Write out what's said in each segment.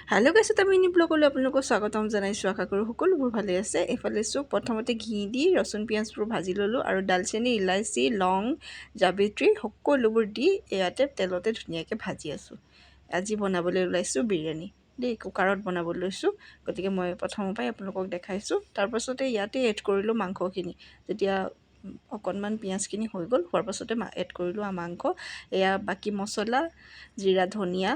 Hello' গাইছ, এটা mini ব্লগলৈ আপোনালোকক স্বাগতম জনাইছোঁ। আশা কৰোঁ সকলোবোৰ ভালে আছে। এইফালে চুক প্ৰথমতে ঘি দি ৰচুন পিঁয়াজবোৰ ভাজি ল'লোঁ আৰু ডালচেনি, ইলাচি, লং, জাবিত্ৰী সকলোবোৰ দি ইয়াতে তেলতে ধুনীয়াকৈ ভাজি আছোঁ। আজি বনাবলৈ ওলাইছোঁ বিৰিয়ানী দেই, কুকাৰত বনাব লৈছোঁ। গতিকে মই প্ৰথমৰ পৰাই আপোনালোকক দেখাইছোঁ। তাৰপাছতে ইয়াতে এড কৰিলোঁ মাংসখিনি। যেতিয়া অকণমান পিঁয়াজখিনি হৈ গ'ল, হোৱাৰ পাছতে এড কৰিলোঁ মাংস। এয়া বাকী মছলা, জিৰা, ধনিয়া,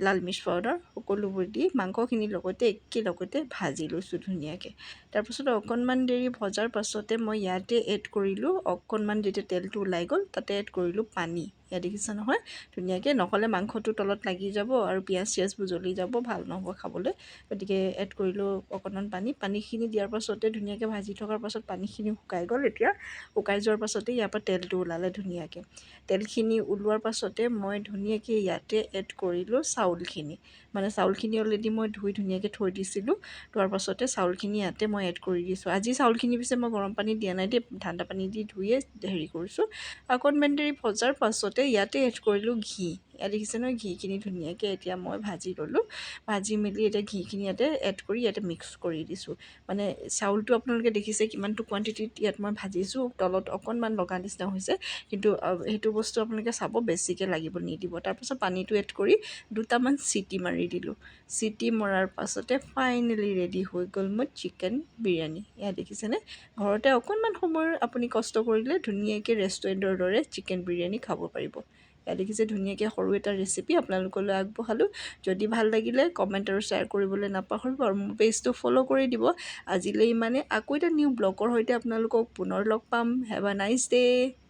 লাল মিৰ্চ পাউডাৰ সকলোবোৰ দি মাংসখিনিৰ লগতে একেলগতে ভাজি লৈছোঁ ধুনীয়াকৈ। তাৰপাছত অকণমান দেৰি ভজাৰ পাছতে মই ইয়াতে এড কৰিলোঁ, অকণমান যেতিয়া তেলটো ওলাই গ'ল তাতে এড কৰিলোঁ পানী। ইয়াত দেখিছে নহয় ধুনীয়াকৈ, নহ'লে মাংসটো তলত লাগি যাব আৰু পিঁয়াজ চিয়াজবোৰ জ্বলি যাব, ভাল নহ'ব খাবলৈ। গতিকে এড কৰিলোঁ অকণমান পানীখিনি দিয়াৰ পাছতে ধুনীয়াকৈ ভাজি থকাৰ পাছত পানীখিনি শুকাই গ'ল। এতিয়া শুকাই যোৱাৰ পাছতে ইয়াৰ পৰা তেলটো ওলালে ধুনীয়াকৈ। তেলখিনি ওলোৱাৰ পাছতে মই ধুনীয়াকৈ ইয়াতে এড কৰিলোঁ চাউলখিনি। মানে চাউলখিনি অলৰেডি মই ধুই ধুনীয়াকৈ থৈ দিছিলোঁ। থোৱাৰ পাছতে চাউলখিনি ইয়াতে মই এড কৰি দিছোঁ। আজি চাউলখিনি পিছে মই গৰম পানী দিয়া নাই দেই, ঠাণ্ডা পানী দি ধুয়ে হেৰি কৰিছোঁ। অকণমান দেৰি ভজাৰ পাছতে ইয়াতে এড কৰিলোঁ ঘি। ইয়াত দেখিছে নহয় ঘিখিনি ধুনীয়াকৈ এতিয়া মই ভাজি ল'লোঁ। ভাজি মেলি এতিয়া ঘিখিনি ইয়াতে এড কৰি ইয়াতে মিক্স কৰি দিছোঁ। মানে চাউলটো আপোনালোকে দেখিছে কিমানটো কোৱাণ্টিটিত ইয়াত মই ভাজিছোঁ, তলত অকণমান লগা নিচিনা হৈছে, কিন্তু সেইটো বস্তু আপোনালোকে চাব বেছিকৈ লাগিব নিদিব। তাৰপাছত পানীটো এড কৰি দুটামান চিটি মাৰি দিলোঁ। চিটি মৰাৰ পাছতে ফাইনেলি ৰেডি হৈ গ'ল মোৰ চিকেন বিৰিয়ানী। এয়া দেখিছেনে, ঘৰতে অকণমান সময় আপুনি কষ্ট কৰিলে ধুনীয়াকৈ ৰেষ্টুৰেণ্টৰ দৰে চিকেন বিৰিয়ানী খাব পাৰিব। এয়া দেখিছে ধুনীয়াকৈ সৰু এটা ৰেচিপি আপোনালোকলৈ আগবঢ়ালোঁ। যদি ভাল লাগিলে কমেণ্ট আৰু শ্বেয়াৰ কৰিবলৈ নাপাহৰিব আৰু মোৰ পেজটো ফ'ল' কৰি দিব। আজিলৈ ইমানে, আকৌ এটা নিউ ব্লগৰ সৈতে আপোনালোকক পুনৰ লগ পাম। হেভ আ নাইচ ডে'।